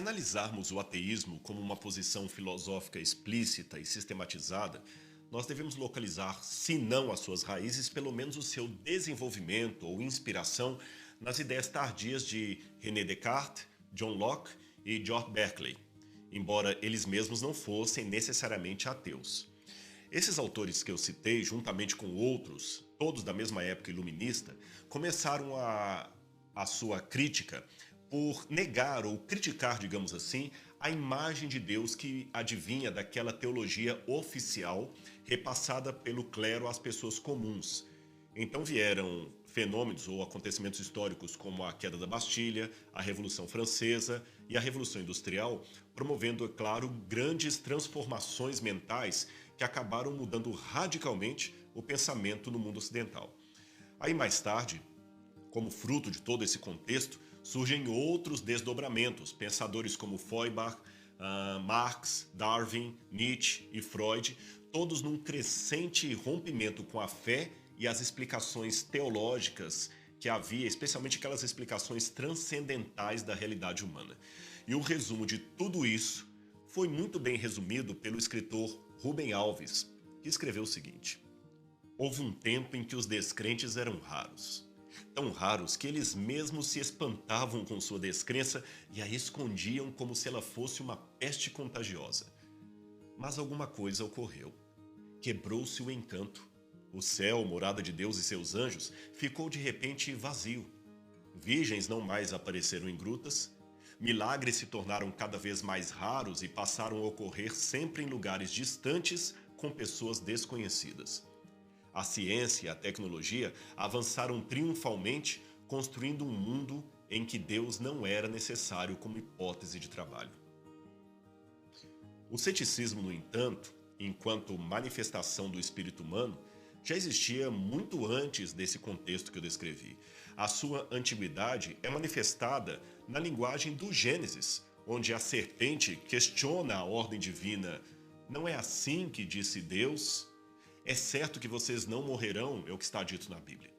Se analisarmos o ateísmo como uma posição filosófica explícita e sistematizada, nós devemos localizar, se não as suas raízes, pelo menos o seu desenvolvimento ou inspiração nas ideias tardias de René Descartes, John Locke e George Berkeley, embora eles mesmos não fossem necessariamente ateus. Esses autores que eu citei, juntamente com outros, todos da mesma época iluminista, começaram a sua crítica por negar ou criticar, digamos assim, a imagem de Deus que advinha daquela teologia oficial repassada pelo clero às pessoas comuns. Então vieram fenômenos ou acontecimentos históricos como a queda da Bastilha, a Revolução Francesa e a Revolução Industrial, promovendo, é claro, grandes transformações mentais que acabaram mudando radicalmente o pensamento no mundo ocidental. Aí mais tarde, como fruto de todo esse contexto, surgem outros desdobramentos, pensadores como Feuerbach, Marx, Darwin, Nietzsche e Freud, todos num crescente rompimento com a fé e as explicações teológicas que havia, especialmente aquelas explicações transcendentais da realidade humana. E o resumo de tudo isso foi muito bem resumido pelo escritor Rubem Alves, que escreveu o seguinte: houve um tempo em que os descrentes eram raros. Tão raros que eles mesmos se espantavam com sua descrença e a escondiam como se ela fosse uma peste contagiosa. Mas alguma coisa ocorreu. Quebrou-se o encanto. O céu, morada de Deus e seus anjos, ficou de repente vazio. Virgens não mais apareceram em grutas. Milagres se tornaram cada vez mais raros e passaram a ocorrer sempre em lugares distantes com pessoas desconhecidas. A ciência e a tecnologia avançaram triunfalmente, construindo um mundo em que Deus não era necessário como hipótese de trabalho. O ceticismo, no entanto, enquanto manifestação do espírito humano, já existia muito antes desse contexto que eu descrevi. A sua antiguidade é manifestada na linguagem do Gênesis, onde a serpente questiona a ordem divina. Não é assim que disse Deus? É certo que vocês não morrerão, é o que está dito na Bíblia.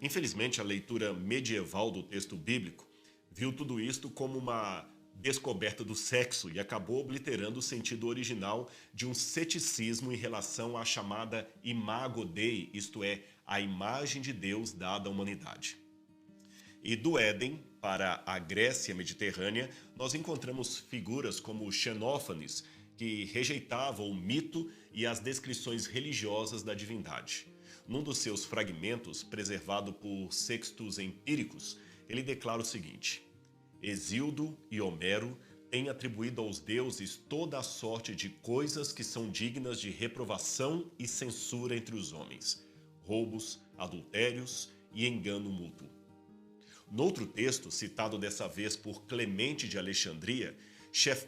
Infelizmente, a leitura medieval do texto bíblico viu tudo isto como uma descoberta do sexo e acabou obliterando o sentido original de um ceticismo em relação à chamada imago Dei, isto é, a imagem de Deus dada à humanidade. E do Éden para a Grécia mediterrânea, nós encontramos figuras como Xenófanes, que rejeitava o mito e as descrições religiosas da divindade. Num dos seus fragmentos, preservado por Sextus Empíricos, ele declara o seguinte: Hesíodo e Homero têm atribuído aos deuses toda a sorte de coisas que são dignas de reprovação e censura entre os homens: roubos, adultérios e engano mútuo. Noutro texto, citado dessa vez por Clemente de Alexandria,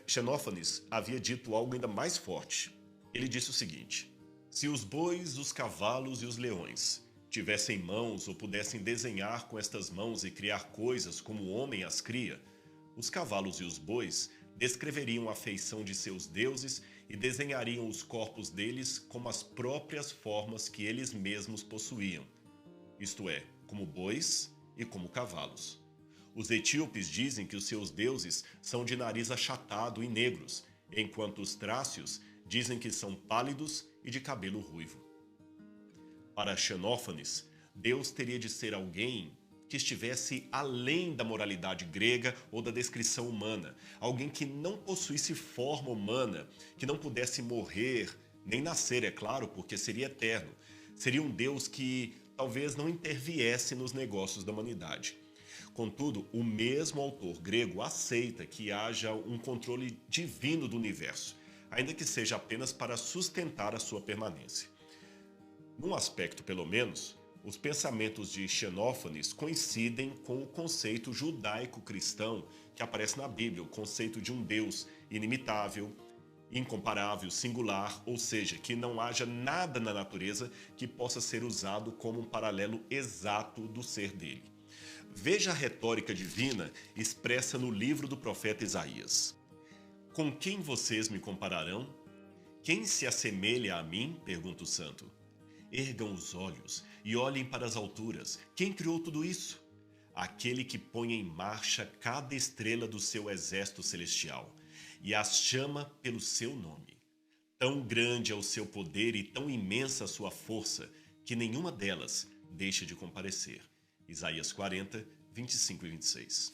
Xenófanes havia dito algo ainda mais forte. Ele disse o seguinte: se os bois, os cavalos e os leões tivessem mãos ou pudessem desenhar com estas mãos e criar coisas como o homem as cria, os cavalos e os bois descreveriam a feição de seus deuses e desenhariam os corpos deles como as próprias formas que eles mesmos possuíam, isto é, como bois e como cavalos. Os etíopes dizem que os seus deuses são de nariz achatado e negros, enquanto os trácios dizem que são pálidos e de cabelo ruivo. Para Xenófanes, Deus teria de ser alguém que estivesse além da moralidade grega ou da descrição humana, alguém que não possuísse forma humana, que não pudesse morrer, nem nascer, é claro, porque seria eterno. Seria um Deus que talvez não interviesse nos negócios da humanidade. Contudo, o mesmo autor grego aceita que haja um controle divino do universo, ainda que seja apenas para sustentar a sua permanência. Num aspecto, pelo menos, os pensamentos de Xenófanes coincidem com o conceito judaico-cristão que aparece na Bíblia, o conceito de um Deus inimitável, incomparável, singular, ou seja, que não haja nada na natureza que possa ser usado como um paralelo exato do ser dele. Veja a retórica divina expressa no livro do profeta Isaías. Com quem vocês me compararão? Quem se assemelha a mim? Pergunta o santo. Ergam os olhos e olhem para as alturas. Quem criou tudo isso? aquele que põe em marcha cada estrela do seu exército celestial e as chama pelo seu nome. Tão grande é o seu poder e tão imensa a sua força que nenhuma delas deixa de comparecer. Isaías 40, 25 e 26.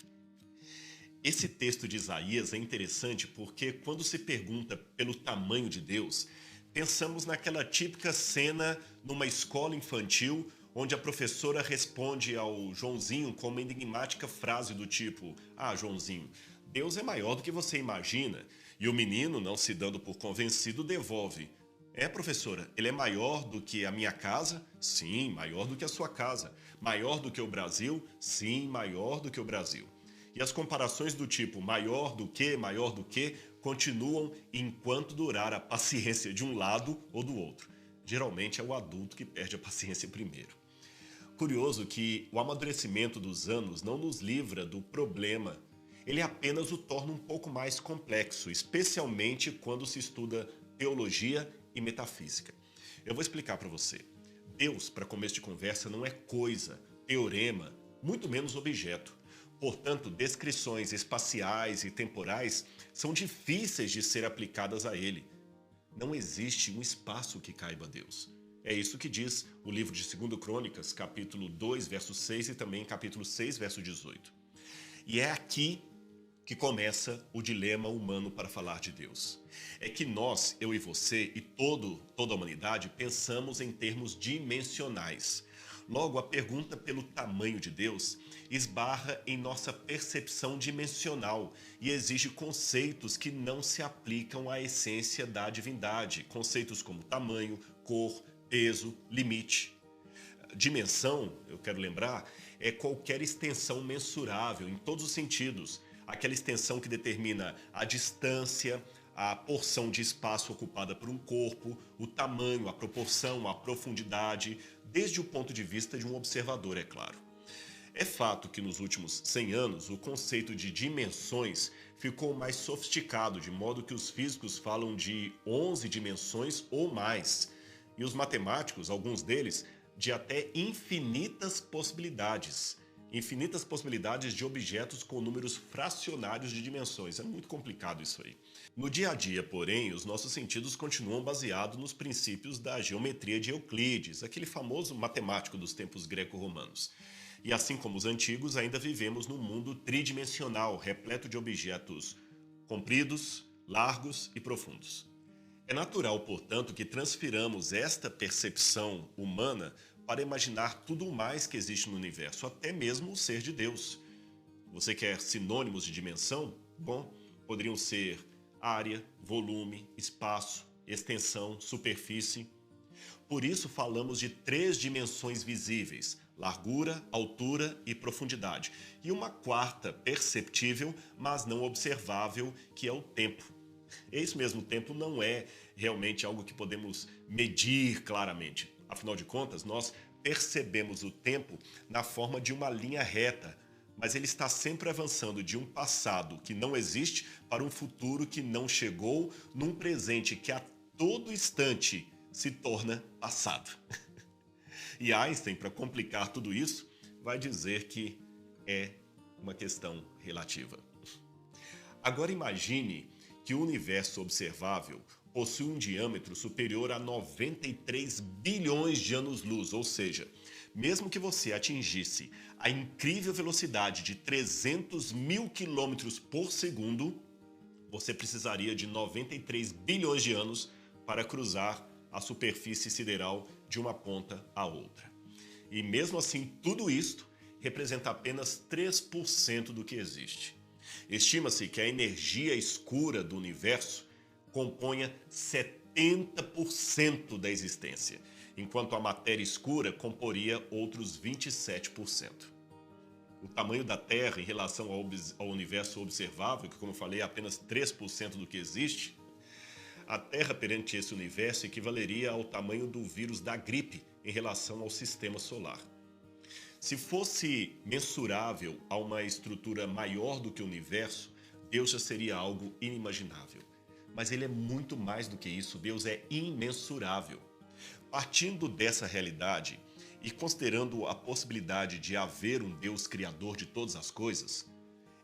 Esse texto de Isaías é interessante porque quando se pergunta pelo tamanho de Deus, pensamos naquela típica cena numa escola infantil onde a professora responde ao Joãozinho com uma enigmática frase do tipo: "Ah, Joãozinho, Deus é maior do que você imagina." E o menino, não se dando por convencido, devolve: "É, professora, ele é maior do que a minha casa?" "Sim, maior do que a sua casa." "Maior do que o Brasil?" "Sim, maior do que o Brasil." E as comparações do tipo maior do que, continuam enquanto durar a paciência de um lado ou do outro. Geralmente é o adulto que perde a paciência primeiro. Curioso que o amadurecimento dos anos não nos livra do problema. Ele apenas o torna um pouco mais complexo, especialmente quando se estuda teologia e metafísica. Eu vou explicar para você. Deus, para começo de conversa, não é coisa, teorema, muito menos objeto. Portanto, descrições espaciais e temporais são difíceis de ser aplicadas a ele. Não existe um espaço que caiba a Deus. É isso que diz o livro de 2 Crônicas, capítulo 2, verso 6 e também capítulo 6, verso 18. E é aqui que começa o dilema humano para falar de Deus. É que nós, eu e você e toda a humanidade, pensamos em termos dimensionais. Logo, a pergunta pelo tamanho de Deus esbarra em nossa percepção dimensional e exige conceitos que não se aplicam à essência da divindade. Conceitos como tamanho, cor, peso, limite. Dimensão, eu quero lembrar, é qualquer extensão mensurável em todos os sentidos. Aquela extensão que determina a distância, a porção de espaço ocupada por um corpo, o tamanho, a proporção, a profundidade, desde o ponto de vista de um observador, é claro. É fato que nos últimos 100 anos o conceito de dimensões ficou mais sofisticado, de modo que os físicos falam de 11 dimensões ou mais, e os matemáticos, alguns deles, de até infinitas possibilidades de objetos com números fracionários de dimensões. É muito complicado isso aí. No dia a dia, porém, os nossos sentidos continuam baseados nos princípios da geometria de Euclides, aquele famoso matemático dos tempos greco-romanos. E assim como os antigos, ainda vivemos num mundo tridimensional, repleto de objetos compridos, largos e profundos. É natural, portanto, que transfiramos esta percepção humana para imaginar tudo o mais que existe no universo, até mesmo o ser de Deus. Você quer sinônimos de dimensão? Bom, poderiam ser área, volume, espaço, extensão, superfície. Por isso falamos de 3 dimensões visíveis: largura, altura e profundidade. E uma quarta perceptível, mas não observável, que é o tempo. Esse mesmo tempo não é realmente algo que podemos medir claramente. Afinal de contas, nós percebemos o tempo na forma de uma linha reta, mas ele está sempre avançando de um passado que não existe para um futuro que não chegou, num presente que a todo instante se torna passado. E Einstein, para complicar tudo isso, vai dizer que é uma questão relativa. Agora imagine que o universo observável possui um diâmetro superior a 93 bilhões de anos-luz, ou seja, mesmo que você atingisse a incrível velocidade de 300 mil quilômetros por segundo, você precisaria de 93 bilhões de anos para cruzar a superfície sideral de uma ponta à outra. E mesmo assim, tudo isto representa apenas 3% do que existe. Estima-se que a energia escura do universo componha 70% da existência, enquanto a matéria escura comporia outros 27%. O tamanho da Terra em relação ao universo observável, que como eu falei é apenas 3% do que existe, a Terra perante esse universo equivaleria ao tamanho do vírus da gripe em relação ao sistema solar. Se fosse mensurável a uma estrutura maior do que o universo, Deus já seria algo inimaginável. Mas ele é muito mais do que isso, Deus é imensurável. Partindo dessa realidade, e considerando a possibilidade de haver um Deus criador de todas as coisas,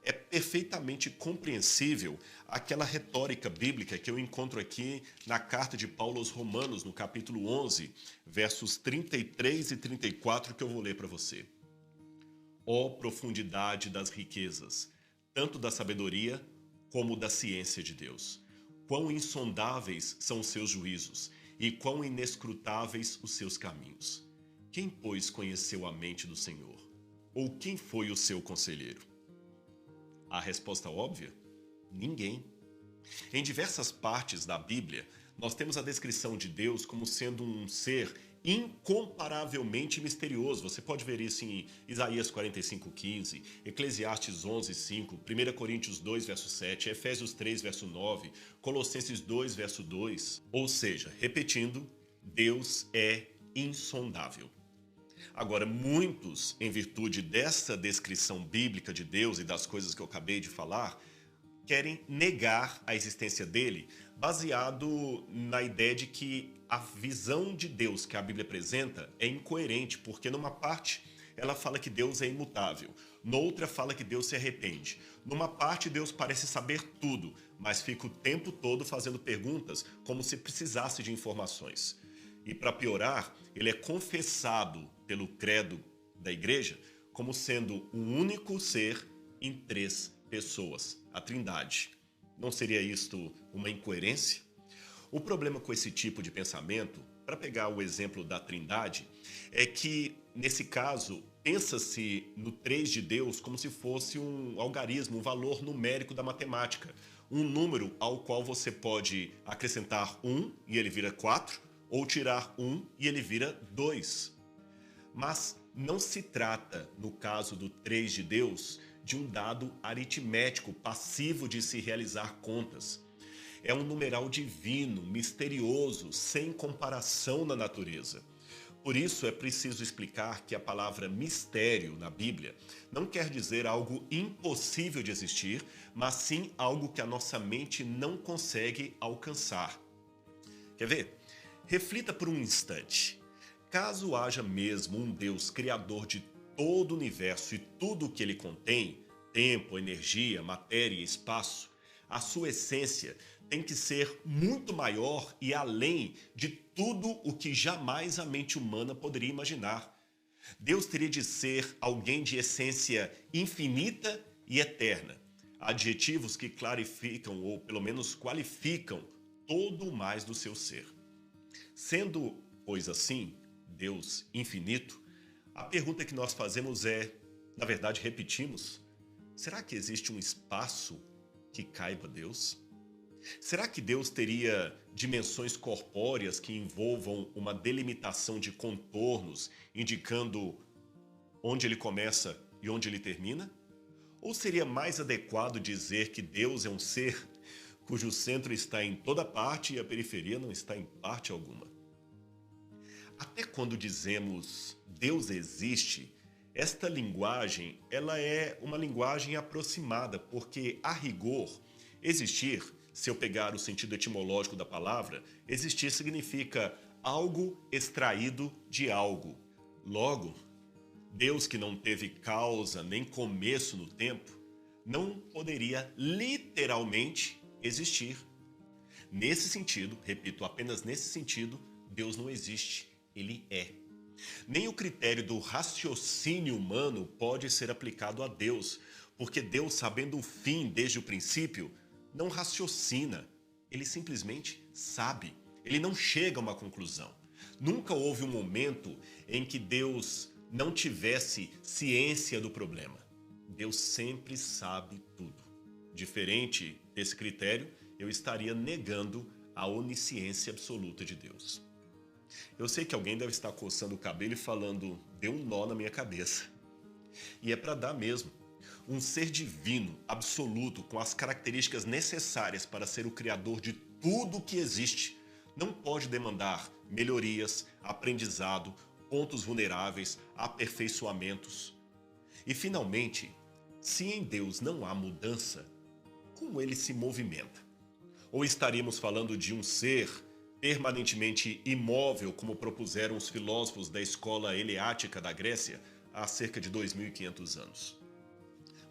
é perfeitamente compreensível aquela retórica bíblica que eu encontro aqui na carta de Paulo aos Romanos, no capítulo 11, versos 33 e 34, que eu vou ler para você. Ó profundidade das riquezas, tanto da sabedoria como da ciência de Deus. Quão insondáveis são os seus juízos e quão inescrutáveis os seus caminhos. Quem, pois, conheceu a mente do Senhor? Ou quem foi o seu conselheiro? A resposta óbvia? Ninguém. Em diversas partes da Bíblia, nós temos a descrição de Deus como sendo um ser incomparavelmente misterioso. Você pode ver isso em Isaías 45:15, Eclesiastes 11:5, 1 Coríntios 2, verso 7, Efésios 3, verso 9, Colossenses 2, verso 2. Ou seja, repetindo, Deus é insondável. Agora, muitos, em virtude dessa descrição bíblica de Deus e das coisas que eu acabei de falar, querem negar a existência dele, baseado na ideia de que a visão de Deus que a Bíblia apresenta é incoerente, porque numa parte ela fala que Deus é imutável, noutra fala que Deus se arrepende. Numa parte Deus parece saber tudo, mas fica o tempo todo fazendo perguntas como se precisasse de informações. E para piorar, ele é confessado pelo credo da igreja como sendo um único ser em 3 pessoas, a Trindade. Não seria isto uma incoerência? O problema com esse tipo de pensamento, para pegar o exemplo da Trindade, é que, nesse caso, pensa-se no 3 de Deus como se fosse um algarismo, um valor numérico da matemática. Um número ao qual você pode acrescentar 1 e ele vira 4, ou tirar 1 e ele vira 2. Mas não se trata, no caso do 3 de Deus, de um dado aritmético passivo de se realizar contas. É um numeral divino, misterioso, sem comparação na natureza. Por isso é preciso explicar que a palavra mistério na Bíblia não quer dizer algo impossível de existir, mas sim algo que a nossa mente não consegue alcançar. Quer ver? Reflita por um instante. Caso haja mesmo um Deus criador de todo o universo e tudo o que ele contém, tempo, energia, matéria e espaço, a sua essência tem que ser muito maior e além de tudo o que jamais a mente humana poderia imaginar. Deus teria de ser alguém de essência infinita e eterna. Adjetivos que clarificam ou pelo menos qualificam todo o mais do seu ser. Sendo, pois assim, Deus infinito, a pergunta que nós fazemos é, na verdade repetimos, será que existe um espaço que caiba Deus? Será que Deus teria dimensões corpóreas que envolvam uma delimitação de contornos, indicando onde ele começa e onde ele termina? Ou seria mais adequado dizer que Deus é um ser cujo centro está em toda parte e a periferia não está em parte alguma? Até quando dizemos Deus existe, esta linguagem ela é uma linguagem aproximada, porque, a rigor, existir, se eu pegar o sentido etimológico da palavra, existir significa algo extraído de algo. Logo, Deus que não teve causa nem começo no tempo, não poderia literalmente existir. Nesse sentido, repito, apenas nesse sentido, Deus não existe, ele é. Nem o critério do raciocínio humano pode ser aplicado a Deus, porque Deus, sabendo o fim desde o princípio, não raciocina, ele simplesmente sabe, ele não chega a uma conclusão. Nunca houve um momento em que Deus não tivesse ciência do problema. Deus sempre sabe tudo. Diferente desse critério, eu estaria negando a onisciência absoluta de Deus. Eu sei que alguém deve estar coçando o cabelo e falando, deu um nó na minha cabeça. E é para dar mesmo. Um ser divino, absoluto, com as características necessárias para ser o criador de tudo que existe, não pode demandar melhorias, aprendizado, pontos vulneráveis, aperfeiçoamentos. E finalmente, se em Deus não há mudança, como ele se movimenta? Ou estaríamos falando de um ser permanentemente imóvel, como propuseram os filósofos da escola eleática da Grécia há cerca de 2.500 anos.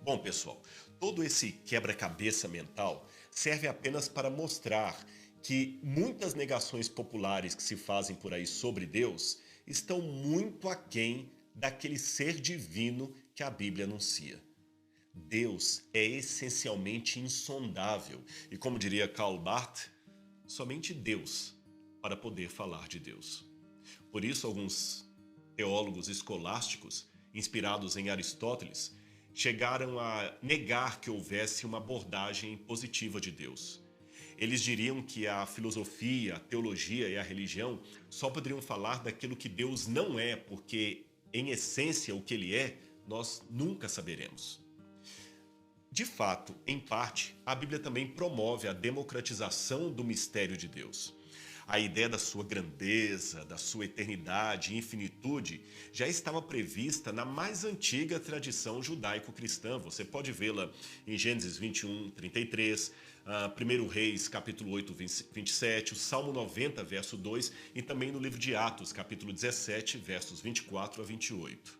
Bom, pessoal, todo esse quebra-cabeça mental serve apenas para mostrar que muitas negações populares que se fazem por aí sobre Deus estão muito aquém daquele ser divino que a Bíblia anuncia. Deus é essencialmente insondável e, como diria Karl Barth, somente Deus para poder falar de Deus. Por isso, alguns teólogos escolásticos, inspirados em Aristóteles, chegaram a negar que houvesse uma abordagem positiva de Deus. Eles diriam que a filosofia, a teologia e a religião só poderiam falar daquilo que Deus não é, porque, em essência, o que ele é, nós nunca saberemos. De fato, em parte, a Bíblia também promove a democratização do mistério de Deus. A ideia da sua grandeza, da sua eternidade e infinitude já estava prevista na mais antiga tradição judaico-cristã. Você pode vê-la em Gênesis 21, 33, 1 Reis, capítulo 8, 27, o Salmo 90, verso 2 e também no livro de Atos, capítulo 17, versos 24 a 28.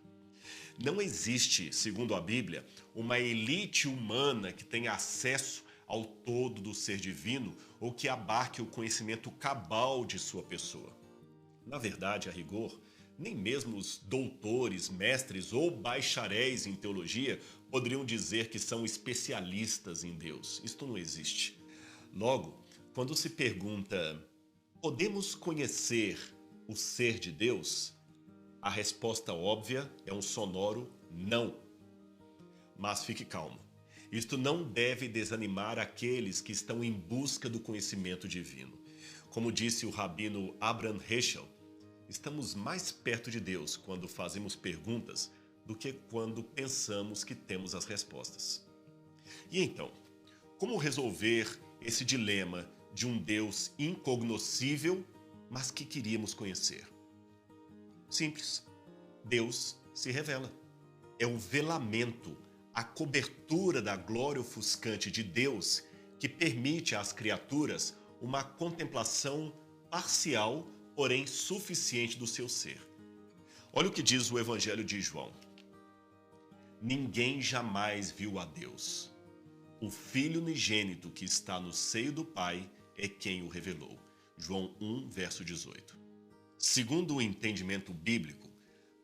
Não existe, segundo a Bíblia, uma elite humana que tenha acesso ao todo do ser divino ou que abarque o conhecimento cabal de sua pessoa. Na verdade, a rigor, nem mesmo os doutores, mestres ou bacharéis em teologia poderiam dizer que são especialistas em Deus. Isto não existe. Logo, quando se pergunta, podemos conhecer o ser de Deus? A resposta óbvia é um sonoro não. Mas fique calmo. Isto não deve desanimar aqueles que estão em busca do conhecimento divino. Como disse o rabino Abraham Heschel, estamos mais perto de Deus quando fazemos perguntas do que quando pensamos que temos as respostas. E então, como resolver esse dilema de um Deus incognoscível, mas que queríamos conhecer? Simples. Deus se revela. É o velamento, a cobertura da glória ofuscante de Deus que permite às criaturas uma contemplação parcial, porém suficiente do seu ser. Olha o que diz o Evangelho de João. Ninguém jamais viu a Deus. O Filho unigênito que está no seio do Pai é quem o revelou. João 1, verso 18. Segundo o entendimento bíblico,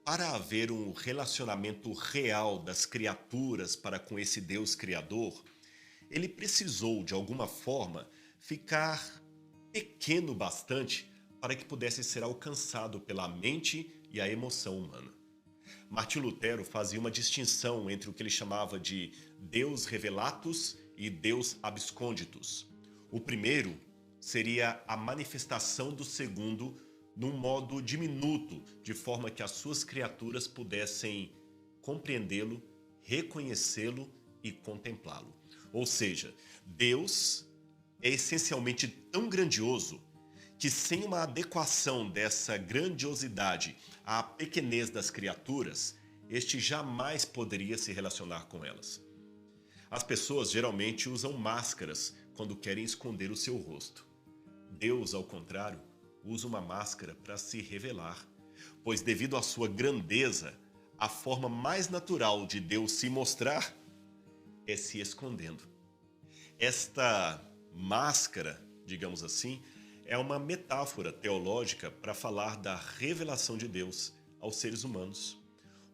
para haver um relacionamento real das criaturas para com esse Deus Criador, ele precisou, de alguma forma, ficar pequeno bastante para que pudesse ser alcançado pela mente e a emoção humana. Martinho Lutero fazia uma distinção entre o que ele chamava de Deus revelatus e Deus absconditus. O primeiro seria a manifestação do segundo num modo diminuto, de forma que as suas criaturas pudessem compreendê-lo, reconhecê-lo e contemplá-lo. Ou seja, Deus é essencialmente tão grandioso que, sem uma adequação dessa grandiosidade à pequenez das criaturas, este jamais poderia se relacionar com elas. As pessoas geralmente usam máscaras quando querem esconder o seu rosto. Deus, ao contrário, usa uma máscara para se revelar, pois devido à sua grandeza, a forma mais natural de Deus se mostrar é se escondendo. Esta máscara, digamos assim, é uma metáfora teológica para falar da revelação de Deus aos seres humanos.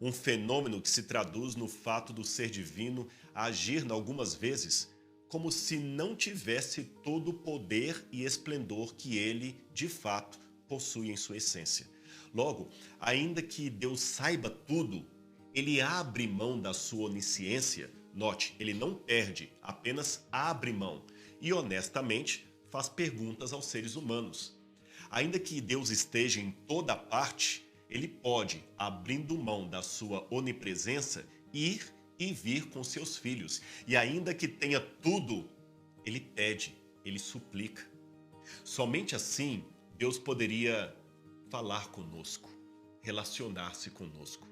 Um fenômeno que se traduz no fato do ser divino agir, algumas vezes, como se não tivesse todo o poder e esplendor que ele, de fato, possui em sua essência. Logo, ainda que Deus saiba tudo, ele abre mão da sua onisciência. Note, ele não perde, apenas abre mão e, honestamente, faz perguntas aos seres humanos. Ainda que Deus esteja em toda parte, ele pode, abrindo mão da sua onipresença, ir e vir com seus filhos. E ainda que tenha tudo, ele pede, ele suplica. Somente assim, Deus poderia falar conosco, relacionar-se conosco.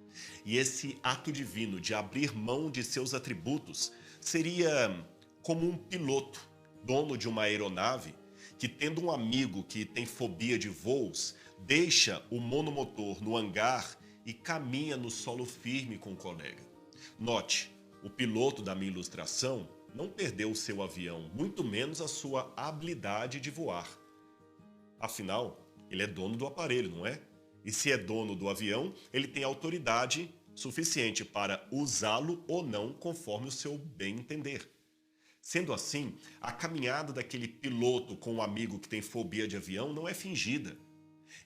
E esse ato divino de abrir mão de seus atributos seria como um piloto, dono de uma aeronave, que, tendo um amigo que tem fobia de voos, deixa o monomotor no hangar e caminha no solo firme com o colega. Note, o piloto da minha ilustração não perdeu o seu avião, muito menos a sua habilidade de voar. Afinal, ele é dono do aparelho, não é? E se é dono do avião, ele tem autoridade suficiente para usá-lo ou não, conforme o seu bem entender. Sendo assim, a caminhada daquele piloto com um amigo que tem fobia de avião não é fingida.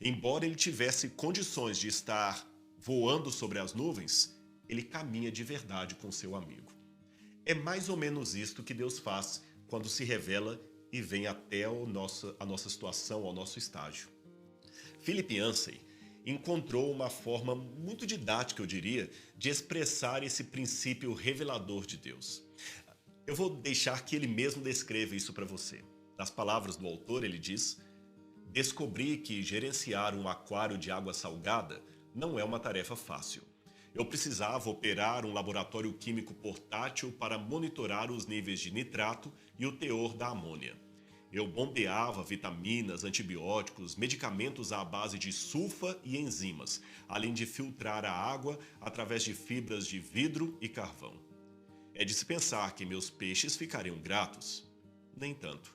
Embora ele tivesse condições de estar voando sobre as nuvens, ele caminha de verdade com seu amigo. É mais ou menos isto que Deus faz quando se revela e vem até a nossa situação, ao nosso estágio. Philip Yancey encontrou uma forma muito didática, eu diria, de expressar esse princípio revelador de Deus. Eu vou deixar que ele mesmo descreva isso para você. Nas palavras do autor, ele diz: descobri que gerenciar um aquário de água salgada não é uma tarefa fácil. Eu precisava operar um laboratório químico portátil para monitorar os níveis de nitrato e o teor da amônia. Eu bombeava vitaminas, antibióticos, medicamentos à base de sulfa e enzimas, além de filtrar a água através de fibras de vidro e carvão. É de se pensar que meus peixes ficariam gratos? Nem tanto.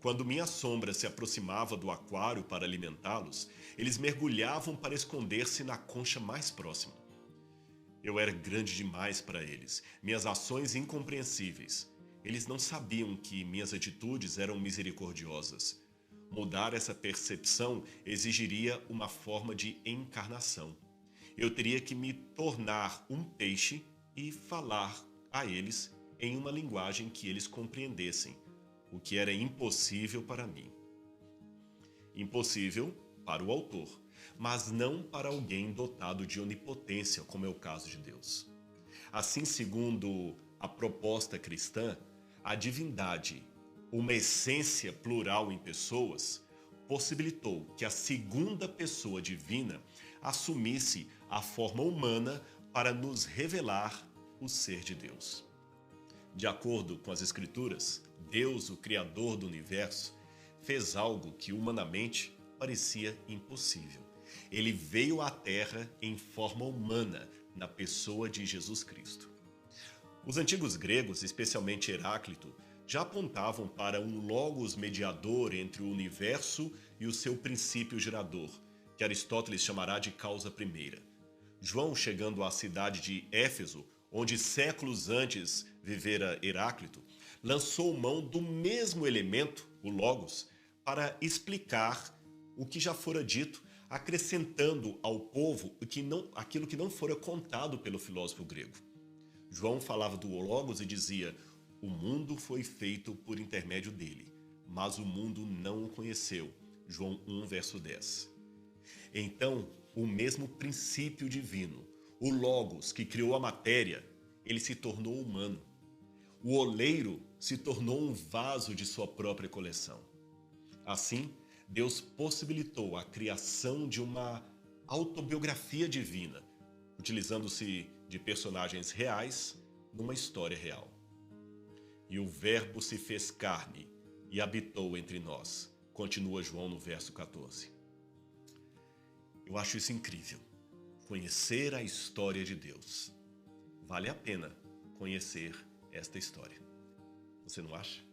Quando minha sombra se aproximava do aquário para alimentá-los, eles mergulhavam para esconder-se na concha mais próxima. Eu era grande demais para eles, minhas ações incompreensíveis. Eles não sabiam que minhas atitudes eram misericordiosas. Mudar essa percepção exigiria uma forma de encarnação. Eu teria que me tornar um peixe e falar a eles em uma linguagem que eles compreendessem, o que era impossível para mim. Impossível para o autor, mas não para alguém dotado de onipotência, como é o caso de Deus. Assim, segundo a proposta cristã, a divindade, uma essência plural em pessoas, possibilitou que a segunda pessoa divina assumisse a forma humana para nos revelar o ser de Deus. De acordo com as Escrituras, Deus, o Criador do universo, fez algo que humanamente parecia impossível. Ele veio à Terra em forma humana, na pessoa de Jesus Cristo. Os antigos gregos, especialmente Heráclito, já apontavam para um logos mediador entre o universo e o seu princípio gerador, que Aristóteles chamará de causa primeira. João, chegando à cidade de Éfeso, onde séculos antes vivera Heráclito, lançou mão do mesmo elemento, o logos, para explicar o que já fora dito, acrescentando ao povo aquilo que não fora contado pelo filósofo grego. João falava do logos e dizia: o mundo foi feito por intermédio dele, mas o mundo não o conheceu. João 1, verso 10. Então, o mesmo princípio divino, o logos que criou a matéria, ele se tornou humano. O oleiro se tornou um vaso de sua própria coleção. Assim, Deus possibilitou a criação de uma autobiografia divina, utilizando-se de personagens reais numa história real. E o Verbo se fez carne e habitou entre nós, continua João no verso 14. Eu acho isso incrível, conhecer a história de Deus. Vale a pena conhecer esta história. Você não acha?